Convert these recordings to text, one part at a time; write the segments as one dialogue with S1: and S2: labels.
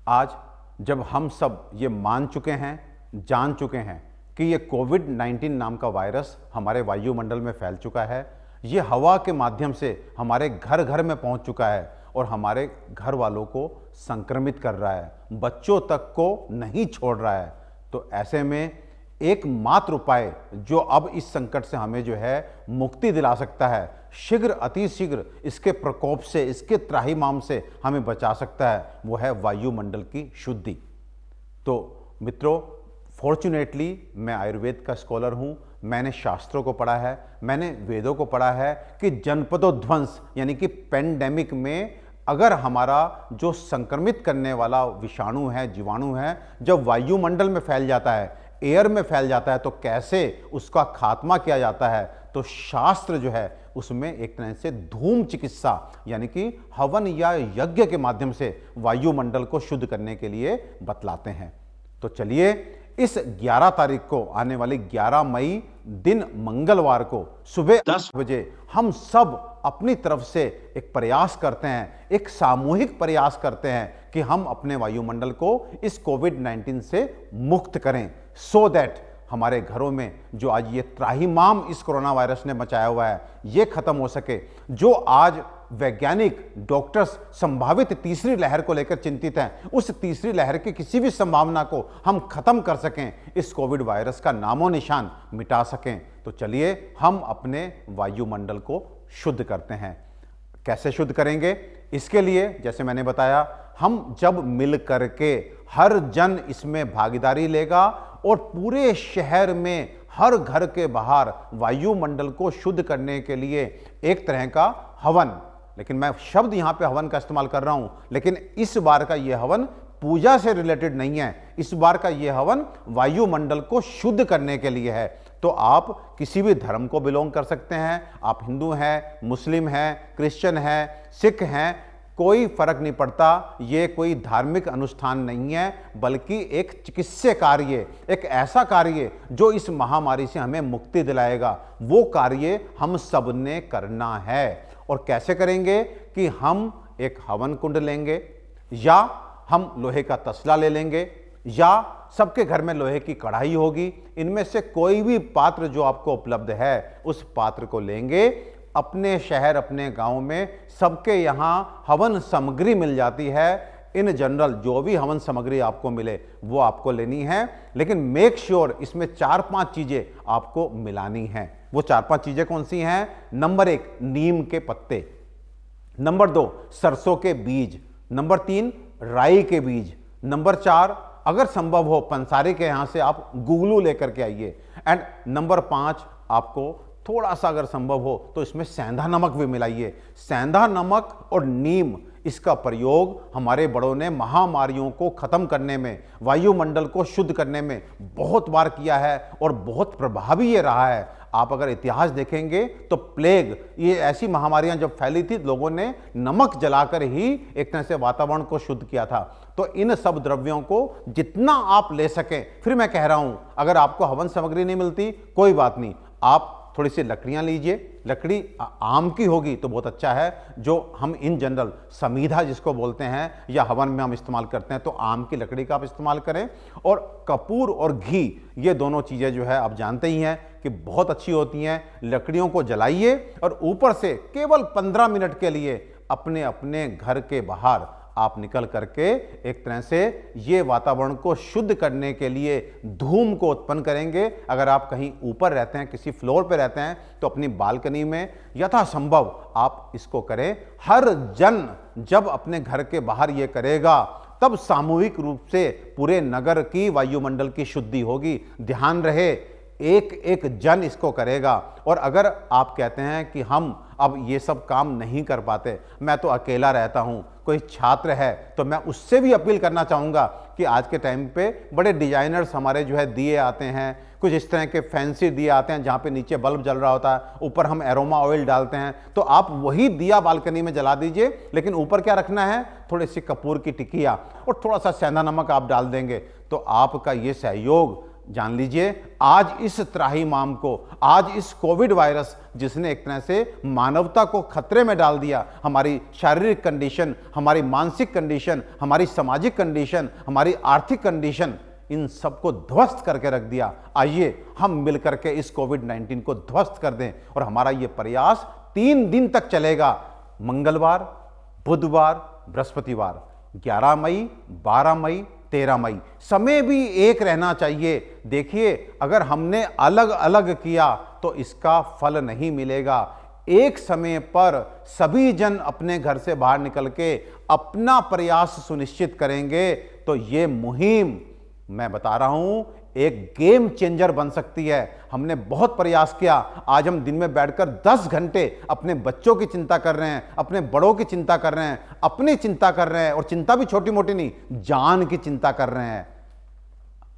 S1: आज जब हम सब ये मान चुके हैं, जान चुके हैं कि ये कोविड-19 नाम का वायरस हमारे वायुमंडल में फैल चुका है, ये हवा के माध्यम से हमारे घर घर में पहुंच चुका है और हमारे घर वालों को संक्रमित कर रहा है, बच्चों तक को नहीं छोड़ रहा है। तो ऐसे में एकमात्र उपाय जो अब इस संकट से हमें जो है मुक्ति दिला सकता है, शीघ्र अतिशीघ्र इसके प्रकोप से, इसके त्राहिमाम से हमें बचा सकता है, वो है वायुमंडल की शुद्धि। तो मित्रों, फॉर्चुनेटली मैं आयुर्वेद का स्कॉलर हूँ, मैंने शास्त्रों को पढ़ा है, मैंने वेदों को पढ़ा है कि जनपदोध्वंस यानी कि पेंडेमिक में अगर हमारा जो संक्रमित करने वाला विषाणु है, जीवाणु है, जब वायुमंडल में फैल जाता है, एयर में फैल जाता है, तो कैसे उसका खात्मा किया जाता है। तो शास्त्र जो है उसमें एक तरह से धूम चिकित्सा यानी कि हवन या यज्ञ के माध्यम से वायुमंडल को शुद्ध करने के लिए बतलाते हैं। तो चलिए इस 11 तारीख को, आने वाली 11 मई दिन मंगलवार को सुबह 10 बजे हम सब अपनी तरफ से एक प्रयास करते हैं, एक सामूहिक प्रयास करते हैं कि हम अपने वायुमंडल को इस कोविड-19 से मुक्त करें, सो दैट हमारे घरों में जो आज ये त्राहिमाम इस कोरोना वायरस ने मचाया हुआ है ये खत्म हो सके। जो आज वैज्ञानिक डॉक्टर्स संभावित तीसरी लहर को लेकर चिंतित हैं, उस तीसरी लहर की किसी भी संभावना को हम खत्म कर सकें, इस कोविड वायरस का नामो निशान मिटा सकें। तो चलिए हम अपने वायुमंडल को शुद्ध करते हैं। कैसे शुद्ध करेंगे? इसके लिए जैसे मैंने बताया, हम जब मिल करके हर जन इसमें भागीदारी लेगा और पूरे शहर में हर घर के बाहर वायुमंडल को शुद्ध करने के लिए एक तरह का हवन, लेकिन मैं शब्द यहां पे हवन का इस्तेमाल कर रहा हूं, लेकिन इस बार का यह हवन पूजा से रिलेटेड नहीं है। इस बार का यह हवन वायुमंडल को शुद्ध करने के लिए है। तो आप किसी भी धर्म को बिलोंग कर सकते हैं, आप हिंदू हैं, मुस्लिम हैं, क्रिश्चियन हैं, सिख हैं, कोई फर्क नहीं पड़ता। ये कोई धार्मिक अनुष्ठान नहीं है, बल्कि एक चिकित्सीय कार्य, एक ऐसा कार्य जो इस महामारी से हमें मुक्ति दिलाएगा। वो कार्य हम सब ने करना है। और कैसे करेंगे कि हम एक हवन कुंड लेंगे, या हम लोहे का तसला ले लेंगे, या सबके घर में लोहे की कढ़ाई होगी। इनमें से कोई भी पात्र जो आपको उपलब्ध है, उस पात्र को लेंगे। अपने शहर, अपने गांव में सबके यहां हवन सामग्री मिल जाती है। इन जनरल जो भी हवन सामग्री आपको मिले वो आपको लेनी है, लेकिन मेक श्योर इसमें 4-5 चीजें आपको मिलानी हैं। वो 4-5 चीजें कौन सी हैं? नंबर 1, नीम के पत्ते। नंबर 2, सरसों के बीज। नंबर 3, राई के बीज। नंबर 4, अगर संभव हो पंसारी के यहां से आप गुगलू लेकर के आइए। एंड नंबर 5, आपको थोड़ा सा अगर संभव हो तो इसमें सेंधा नमक भी मिलाइए। सेंधा नमक और नीम, इसका प्रयोग हमारे बड़ों ने महामारियों को खत्म करने में, वायुमंडल को शुद्ध करने में बहुत बार किया है और बहुत प्रभावी ये रहा है। आप अगर इतिहास देखेंगे तो प्लेग, ये ऐसी महामारियां जब फैली थी, लोगों ने नमक जलाकर ही एक तरह से वातावरण को शुद्ध किया था। तो इन सब द्रव्यों को जितना आप ले सकें, फिर मैं कह रहा हूं, अगर आपको हवन सामग्री नहीं मिलती कोई बात नहीं, आप थोड़ी सी लकड़ियां लीजिए। लकड़ी आम की होगी तो बहुत अच्छा है, जो हम इन जनरल समीधा जिसको बोलते हैं या हवन में हम इस्तेमाल करते हैं, तो आम की लकड़ी का आप इस्तेमाल करें। और कपूर और घी, ये दोनों चीज़ें जो है आप जानते ही हैं कि बहुत अच्छी होती हैं। लकड़ियों को जलाइए और ऊपर से केवल 15 मिनट के लिए अपने अपने घर के बाहर आप निकल करके एक तरह से ये वातावरण को शुद्ध करने के लिए धूम को उत्पन्न करेंगे। अगर आप कहीं ऊपर रहते हैं, किसी फ्लोर पे रहते हैं, तो अपनी बालकनी में यथासंभव आप इसको करें। हर जन जब अपने घर के बाहर ये करेगा, तब सामूहिक रूप से पूरे नगर की वायुमंडल की शुद्धि होगी। ध्यान रहे, एक एक जन इसको करेगा। और अगर आप कहते हैं कि हम अब ये सब काम नहीं कर पाते, मैं तो अकेला रहता हूं, कोई छात्र है, तो मैं उससे भी अपील करना चाहूँगा कि आज के टाइम पे बड़े डिजाइनर्स हमारे जो है दिए आते हैं, कुछ इस तरह के फैंसी दिए आते हैं जहाँ पे नीचे बल्ब जल रहा होता है, ऊपर हम एरोमा ऑयल डालते हैं। तो आप वही दिया बालकनी में जला दीजिए, लेकिन ऊपर क्या रखना है? थोड़ी सी कपूर की टिकिया और थोड़ा सा सेंधा नमक आप डाल देंगे, तो आपका ये सहयोग जान लीजिए, आज इस त्राहिमाम को, आज इस कोविड वायरस जिसने एक तरह से मानवता को खतरे में डाल दिया, हमारी शारीरिक कंडीशन, हमारी मानसिक कंडीशन, हमारी सामाजिक कंडीशन, हमारी आर्थिक कंडीशन, इन सबको ध्वस्त करके रख दिया। आइए हम मिलकर के इस कोविड-19 को ध्वस्त कर दें। और हमारा ये प्रयास 3 दिन तक चलेगा, मंगलवार, बुधवार, बृहस्पतिवार, 11 मई, 12 मई, 13 मई। समय भी एक रहना चाहिए। देखिए, अगर हमने अलग अलग किया तो इसका फल नहीं मिलेगा। एक समय पर सभी जन अपने घर से बाहर निकल के अपना प्रयास सुनिश्चित करेंगे तो ये मुहिम, मैं बता रहा हूं, एक गेम चेंजर बन सकती है। हमने बहुत प्रयास किया। आज हम दिन में बैठकर 10 घंटे अपने बच्चों की चिंता कर रहे हैं, अपने बड़ों की चिंता कर रहे हैं, अपनी चिंता कर रहे हैं, और चिंता भी छोटी मोटी नहीं, जान की चिंता कर रहे हैं।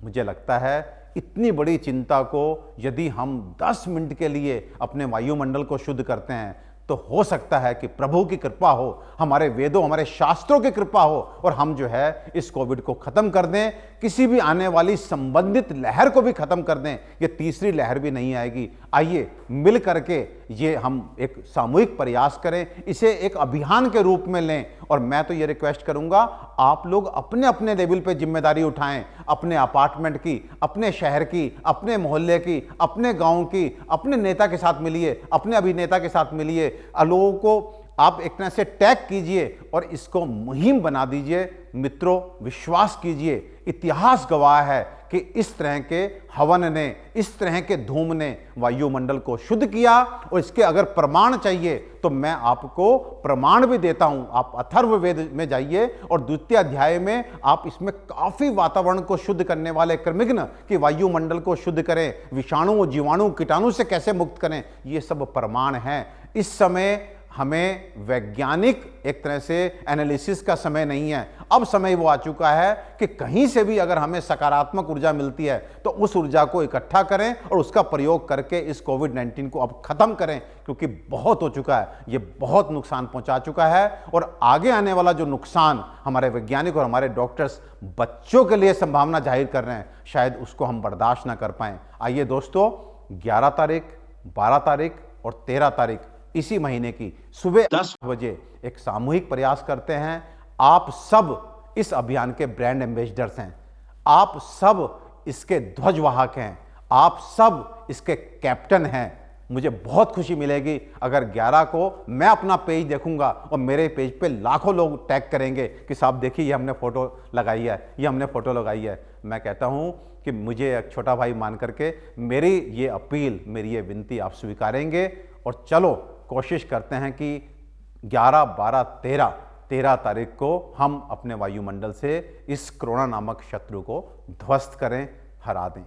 S1: मुझे लगता है इतनी बड़ी चिंता को यदि हम 10 मिनट के लिए अपने वायुमंडल को शुद्ध करते हैं तो हो सकता है कि प्रभु की कृपा हो, हमारे वेदों, हमारे शास्त्रों की कृपा हो, और हम जो है इस कोविड को खत्म कर दें, किसी भी आने वाली संबंधित लहर को भी खत्म कर दें। ये तीसरी लहर भी नहीं आएगी। आइए मिल करके ये हम एक सामूहिक प्रयास करें, इसे एक अभियान के रूप में लें। और मैं तो ये रिक्वेस्ट करूंगा, आप लोग अपने अपने लेवल पे जिम्मेदारी उठाएं, अपने अपार्टमेंट की, अपने शहर की, अपने मोहल्ले की, अपने गांव की, अपने नेता के साथ मिलिए, अपने अभिनेता के साथ मिलिए, लोगों को आप एक तरह से टैग कीजिए और इसको मुहिम बना दीजिए। मित्रों, विश्वास कीजिए, इतिहास गवाह है कि इस तरह के हवन ने, इस तरह के धूम ने वायुमंडल को शुद्ध किया। और इसके अगर प्रमाण चाहिए तो मैं आपको प्रमाण भी देता हूं। आप अथर्ववेद में जाइए और द्वितीय अध्याय में आप इसमें काफी वातावरण को शुद्ध करने वाले क्रमिघ्न कि वायुमंडल को शुद्ध करें, विषाणु, जीवाणु, कीटाणु से कैसे मुक्त करें, ये सब प्रमाण हैं। इस समय हमें वैज्ञानिक एक तरह से एनालिसिस का समय नहीं है। अब समय वो आ चुका है कि कहीं से भी अगर हमें सकारात्मक ऊर्जा मिलती है तो उस ऊर्जा को इकट्ठा करें और उसका प्रयोग करके इस कोविड-19 को अब खत्म करें, क्योंकि बहुत हो चुका है, ये बहुत नुकसान पहुंचा चुका है। और आगे आने वाला जो नुकसान हमारे वैज्ञानिक और हमारे डॉक्टर्स बच्चों के लिए संभावना जाहिर कर रहे हैं, शायद उसको हम बर्दाश्त ना कर पाएं। आइए दोस्तों, 11 तारीख, 12 तारीख और 13 तारीख इसी महीने की सुबह 10 बजे एक सामूहिक प्रयास करते हैं। आप सब इस अभियान के ब्रांड एम्बेसडर्स हैं, आप सब इसके ध्वजवाहक हैं, आप सब इसके कैप्टन हैं। मुझे बहुत खुशी मिलेगी अगर 11 को मैं अपना पेज देखूंगा और मेरे पेज पे लाखों लोग टैग करेंगे कि साहब देखिए ये हमने फोटो लगाई है, ये हमने फोटो लगाई है। मैं कहता हूं कि मुझे एक छोटा भाई मान करके मेरी ये अपील, मेरी ये विनती आप स्वीकारेंगे। और चलो कोशिश करते हैं कि 11, 12, 13 तारीख को हम अपने वायुमंडल से इस कोरोना नामक शत्रु को ध्वस्त करें, हरा दें।